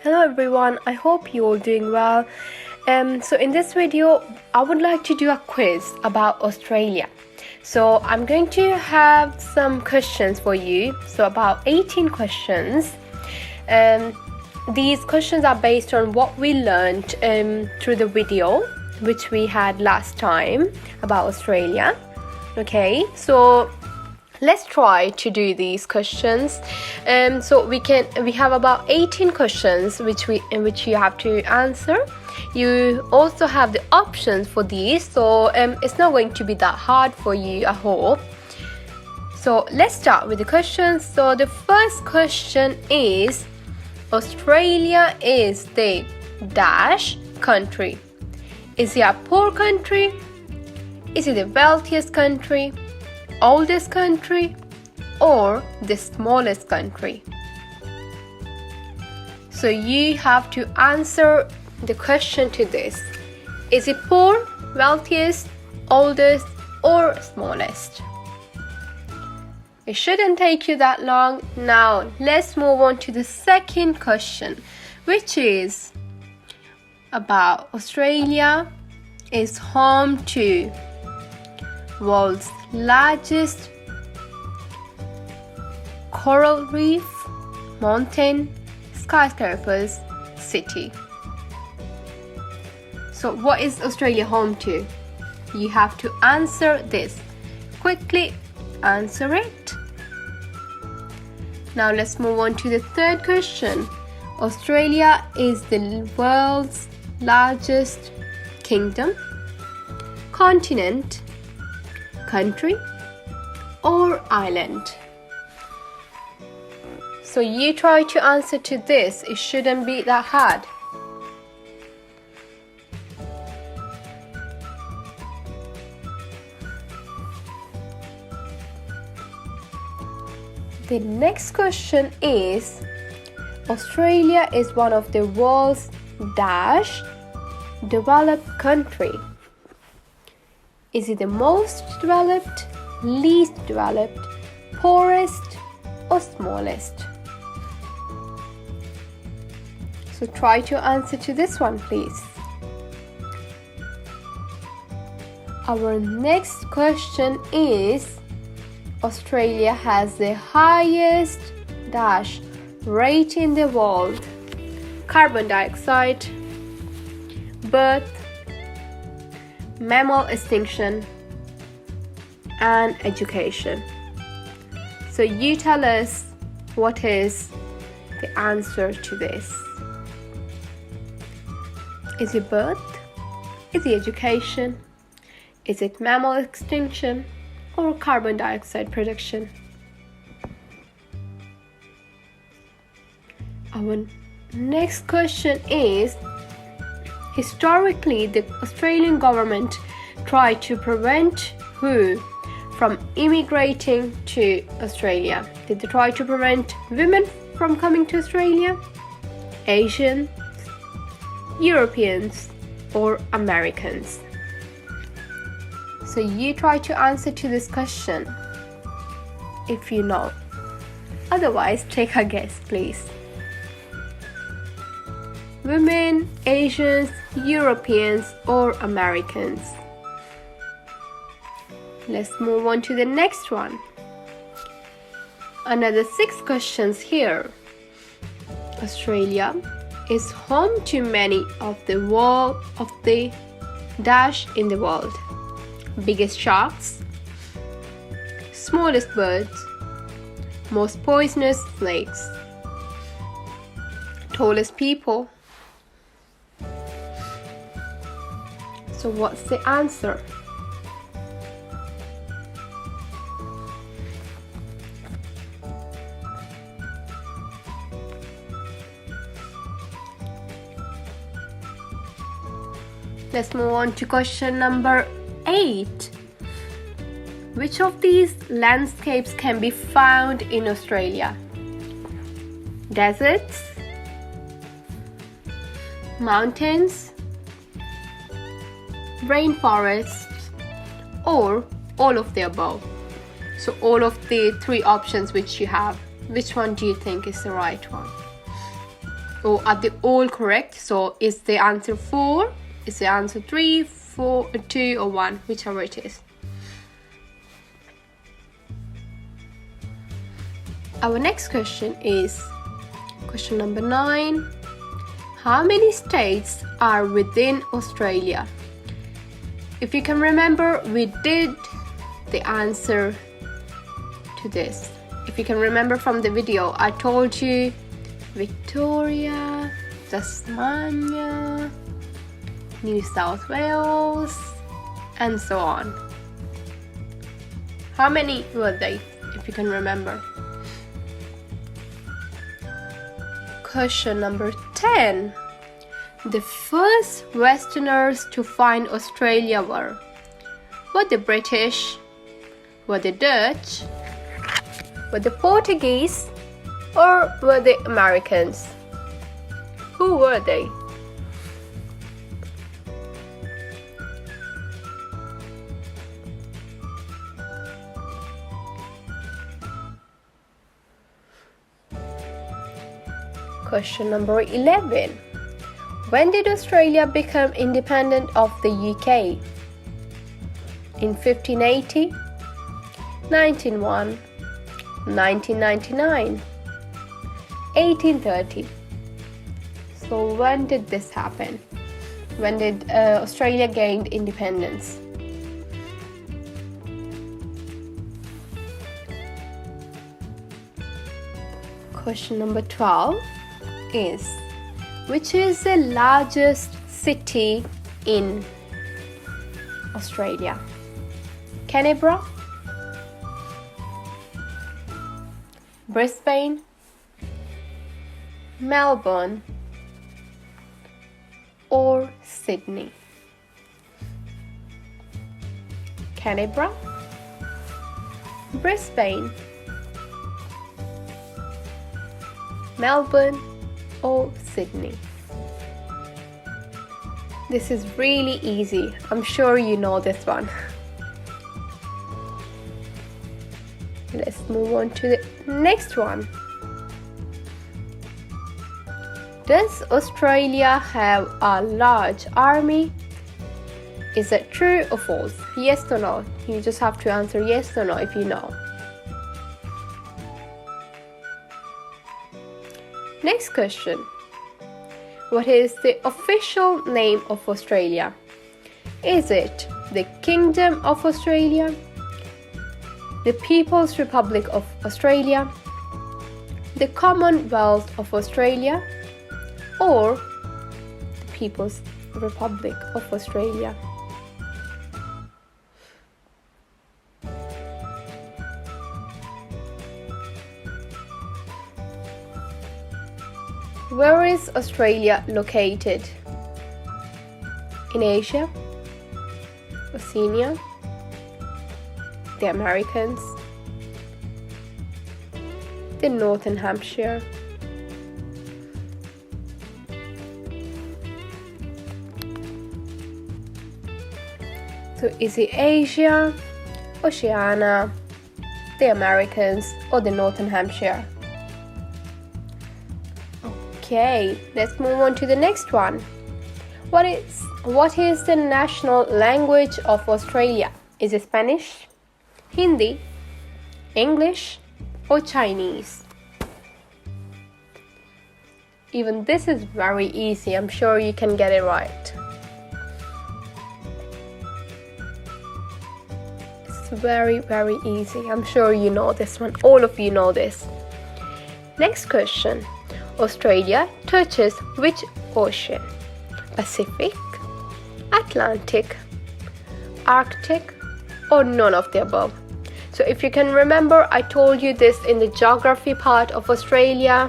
Hello everyone, I hope you're all doing well. So in this video, I would like to do a quiz about Australia. So I'm going to have some questions for you, so about 18 questions. These questions are based on what we learned through the video which we had last time about Australia. Okay, so let's try to do these questions. So we have about 18 questions which you have to answer. You also have the options for these, so it's not going to be that hard for you, I hope. So let's start with the questions. So the first question is, Australia is the dash country. Is it a poor country? Is it the wealthiest country, oldest country, or the smallest country? So you have to answer the question to this. Is it poor, wealthiest, oldest, or smallest? It shouldn't take you that long. Now let's move on to the second question, which is about Australia is home to world's largest coral reef, mountain, skyscrapers, city. So what is Australia home to? You have to answer this. Quickly answer it. Now let's move on to the third question. Australia is the world's largest kingdom, continent, country, or island. So you try to answer to this. It shouldn't be that hard. The next question is, Australia is one of the world's dash developed country. Is it the most developed, least developed, poorest, or smallest? So try to answer to this one, please. Our next question is, Australia has the highest dash rate in the world. Carbon dioxide, birth, mammal extinction, and education. So you tell us what is the answer to this. Is it birth? Is it education? Is it mammal extinction or carbon dioxide production? Our next question is, historically the Australian government tried to prevent who from immigrating to Australia? Did they try to prevent women from coming to Australia, Asians, Europeans, or Americans? So you try to answer to this question if you know. Otherwise, take a guess, please. Women, Asians, Europeans, or Americans? Let's move on to the next one. Another 6 questions here. Australia is home to many of the dash in the world. Biggest sharks, smallest birds, most poisonous snakes, tallest people. So what's the answer? Let's move on to question number 8. Which of these landscapes can be found in Australia? Deserts, mountains, rainforests, or all of the above? So all of the 3 options which you have, which one do you think is the right one? or are they all correct? So is the answer 4, is the answer 3, 4, 2 or 1, whichever it is. Our next question is question number 9. How many states are within Australia? If you can remember, we did the answer to this. If you can remember from the video, I told you Victoria, Tasmania, New South Wales, and so on. How many were they, if you can remember? Question number 10. The first Westerners to find Australia were the British, were the Dutch, were the Portuguese, or were the Americans? Who were they? Question number 11. When did Australia become independent of the UK? In 1580, 1901, 1999, 1830. So when did this happen? When did Australia gain independence? Question number 12 is, which is the largest city in Australia? Canberra, Brisbane, Melbourne, or Sydney? Canberra, Brisbane, Melbourne, or Sydney? This is really easy. I'm sure you know this one. Let's move on to the next one. Does Australia have a large army? Is it true or false? Yes or no? You just have to answer yes or no if you know. Next question. What is the official name of Australia? Is it the Kingdom of Australia, the People's Republic of Australia, the Commonwealth of Australia, or the People's Republic of Australia? Where is Australia located? In Asia, Oceania, the Americas, the Northern Hemisphere, so is it Asia, Oceania, the Americas, or the Northern Hemisphere? Okay, let's move on to the next one. What is the national language of Australia? Is it Spanish, Hindi, English, or Chinese? Even this is very easy. I'm sure you can get it right. It's very, very easy. I'm sure you know this one. All of you know this. Next question. Australia touches which ocean? Pacific, Atlantic, Arctic, or none of the above? So if you can remember, I told you this in the geography part of Australia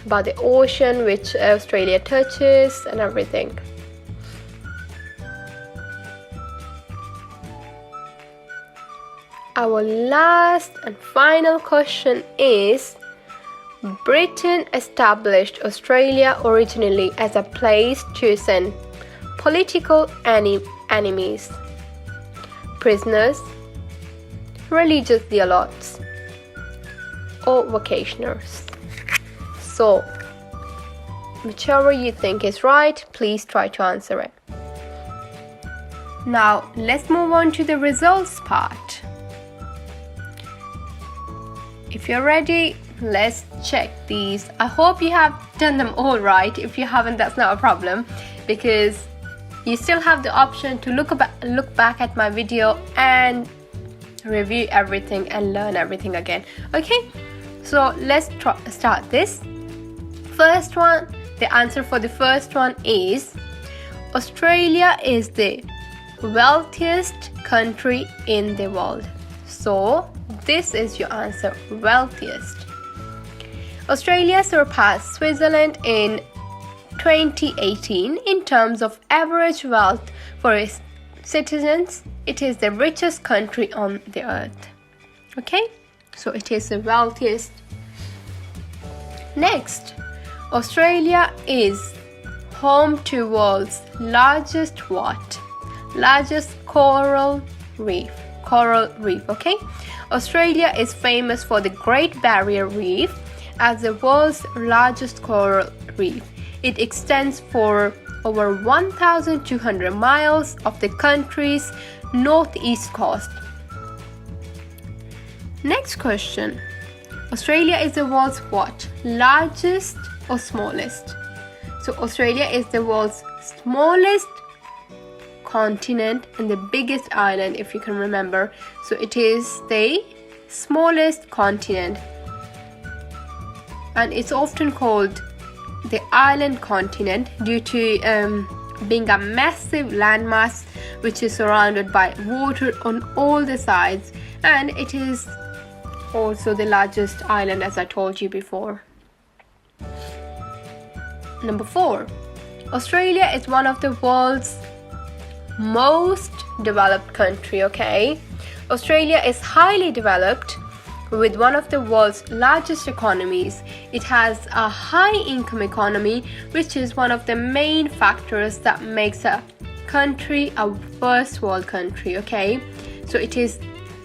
about the ocean which Australia touches and everything. Our last and final question is, Britain established Australia originally as a place to send political enemies, prisoners, religious zealots, or vacationers. So, whichever you think is right, please try to answer it. Now let's move on to the results part. If you're ready, let's check these. I hope you have done them all right. If you haven't, that's not a problem, because you still have the option to look back at my video and review everything and learn everything again. Okay, so let's start this. First one, the answer for the first one is Australia is the wealthiest country in the world. So this is your answer, wealthiest. Australia surpassed Switzerland in 2018 in terms of average wealth for its citizens. It is the richest country on the earth. Okay, so it is the wealthiest. Next, Australia is home to world's largest what? Largest coral reef. Okay, Australia is famous for the Great Barrier Reef as the world's largest coral reef. It extends for over 1,200 miles of the country's northeast coast. Next question. Australia is the world's what? Largest or smallest? So Australia is the world's smallest continent and the biggest island, if you can remember. So it is the smallest continent, and it's often called the island continent due to being a massive landmass which is surrounded by water on all the sides, and it is also the largest island, as I told you before. Number 4. Australia is one of the world's most developed country. Okay, Australia is highly developed with one of the world's largest economies. It has a high income economy, which is one of the main factors that makes a country a first world country. Okay, so it is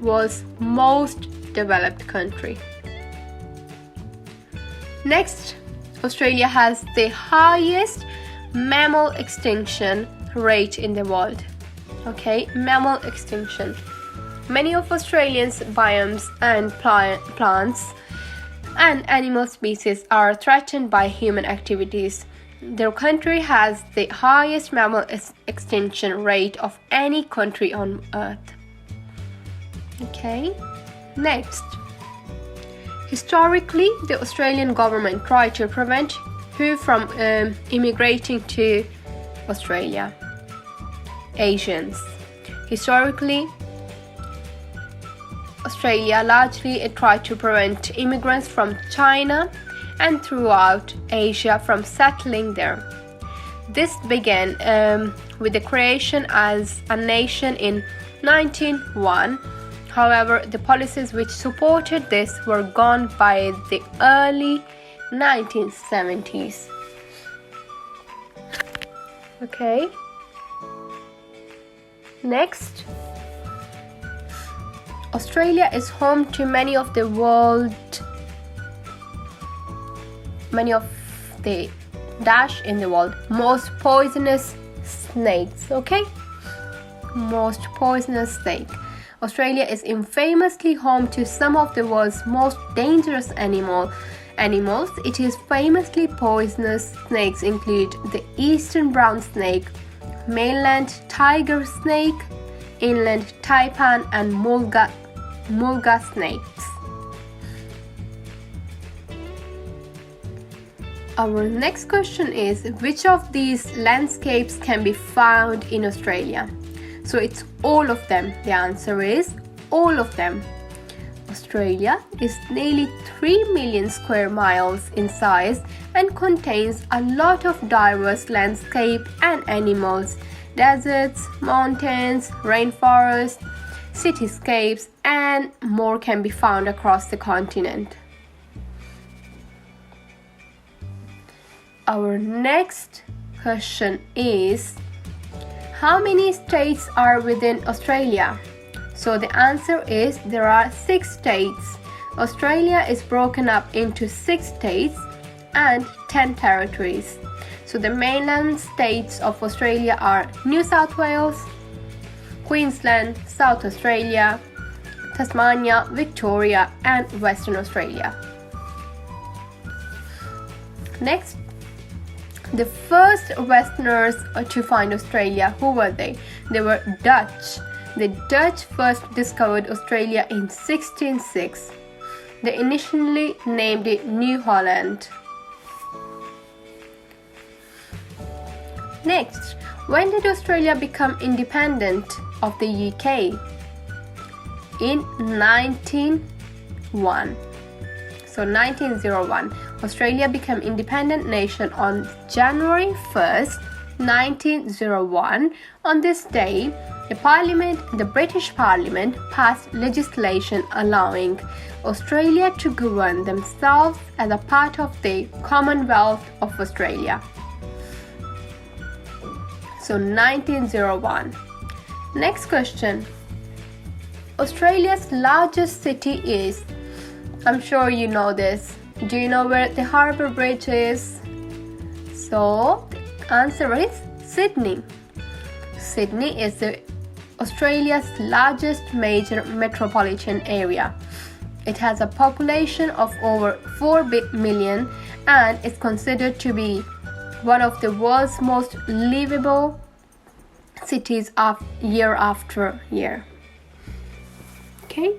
world's most developed country. Next, Australia has the highest mammal extinction rate in the world. Okay, mammal extinction. Many of Australia's biomes and plants and animal species are threatened by human activities. Their country has the highest mammal extinction rate of any country on earth. Okay, next. Historically, the Australian government tried to prevent who from immigrating to Australia? Asians. Historically, Australia largely tried to prevent immigrants from China and throughout Asia from settling there. This began with the creation as a nation in 1901. However, the policies which supported this were gone by the early 1970s. Okay. Next. Australia is home to many of the dash in the world most poisonous snakes. Okay, most poisonous snake. Australia is infamously home to some of the world's most dangerous animals. It is famously poisonous snakes include the eastern brown snake, mainland tiger snake, inland taipan, and mulga snakes. Our next question is, which of these landscapes can be found in Australia? So it's all of them. The answer is all of them. Australia is nearly 3 million square miles in size and contains a lot of diverse landscape and animals. Deserts, mountains, rainforests, cityscapes, and more can be found across the continent. Our next question is, how many states are within Australia? So the answer is there are 6 states. Australia is broken up into 6 states, and 10 territories. So the mainland states of Australia are New South Wales, Queensland, South Australia, Tasmania, Victoria, and Western Australia. Next, the first Westerners to find Australia, who were they? They were Dutch. The Dutch first discovered Australia in 1606. They initially named it New Holland. Next, when did Australia become independent of the UK? In 1901. So 1901, Australia became independent nation on January 1st, 1901. On this day, the British Parliament passed legislation allowing Australia to govern themselves as a part of the Commonwealth of Australia. So 1901. Next question. Australia's largest city is, I'm sure you know this. Do you know where the Harbour Bridge is? So the answer is Sydney. Sydney is Australia's largest major metropolitan area. It has a population of over 4 million and is considered to be one of the world's most livable cities year after year. Okay,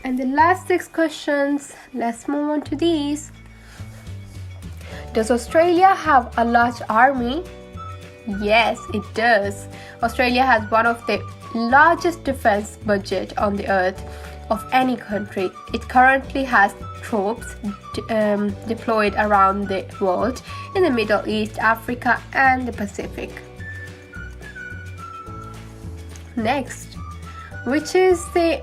and the last 6 questions, let's move on to these. Does Australia have a large army? Yes, it does. Australia has one of the largest defense budget on the earth of any country. It currently has troops deployed around the world in the Middle East, Africa, and the Pacific. Next, which is the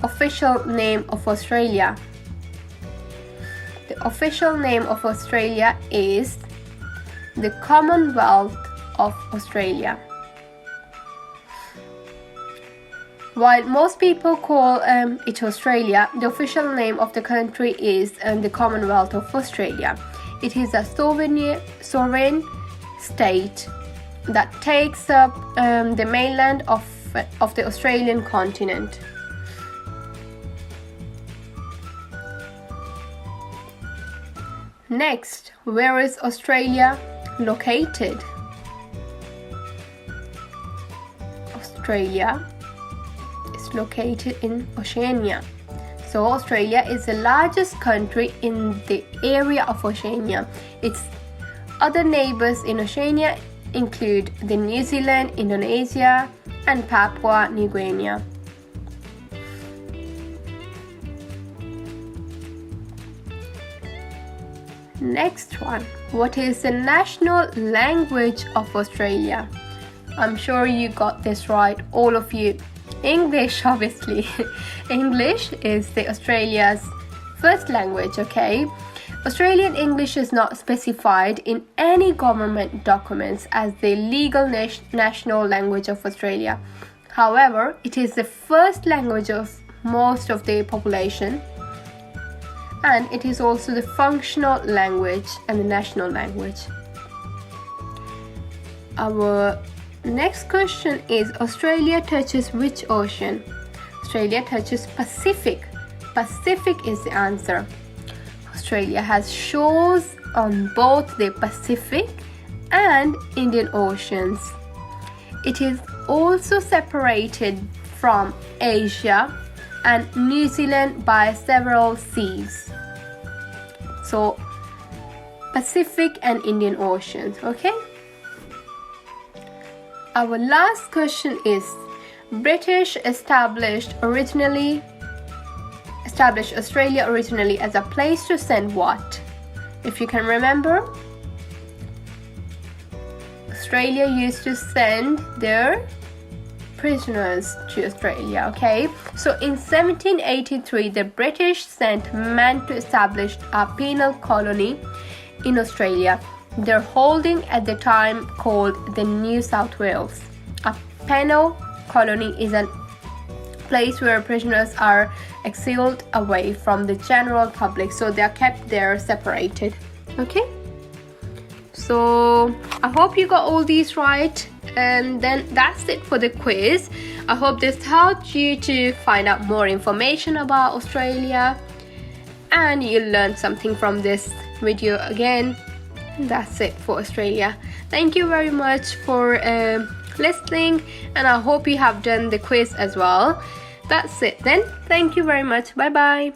official name of Australia? The official name of Australia is the Commonwealth of Australia. While most people call it Australia, the official name of the country is the Commonwealth of Australia. It is a sovereign state that takes up the mainland of the Australian continent. Next, where is Australia located? Australia is located in Oceania. So Australia is the largest country in the area of Oceania. Its other neighbors in Oceania include the New Zealand, Indonesia, and Papua New Guinea. Next one. What is the national language of Australia? I'm sure you got this right, all of you. English, obviously. English is the Australia's first language, okay? Australian English is not specified in any government documents as the legal national language of Australia. However, it is the first language of most of the population, and it is also the functional language and the national language. Our next question is, Australia touches which ocean? Australia touches Pacific. Pacific is the answer. Australia has shores on both the Pacific and Indian Oceans. It is also separated from Asia and New Zealand by several seas. So Pacific and Indian Oceans, okay? Our last question is, British established Australia originally as a place to send what? If you can remember, Australia used to send their prisoners to Australia, okay? So in 1783, the British sent men to establish a penal colony in Australia. Their holding at the time called the New South Wales. A penal colony is a place where prisoners are exiled away from the general public, so they are kept there separated. Okay, so I hope you got all these right, and then that's it for the quiz. I hope this helped you to find out more information about Australia, and you learned something from this video again. That's it for Australia. Thank you very much for listening, and I hope you have done the quiz as well. That's it then. Thank you very much. Bye bye.